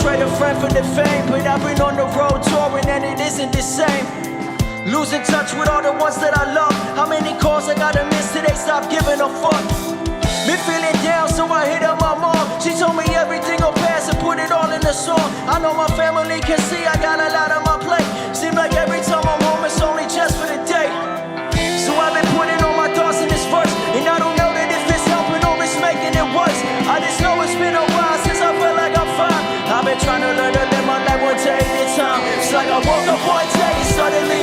trade a friend for the fame, but I've been on the road touring and it isn't the same. Losing touch with all the ones that I love. How many calls I gotta miss till they stop giving a fuck? Been feeling down, so I hit up my mom. She told me everything will pass and put it all in a song. I know my family can see I got a lot on my plate. Seems like every time I'm home it's only just for the day. So I've been putting all my thoughts in this verse, and I don't know that if it's helping or it's making it worse. I just know it's been a while since I felt like I'm fine. I've been trying to learn to live my life one day at a time. It's like I woke up one day and suddenly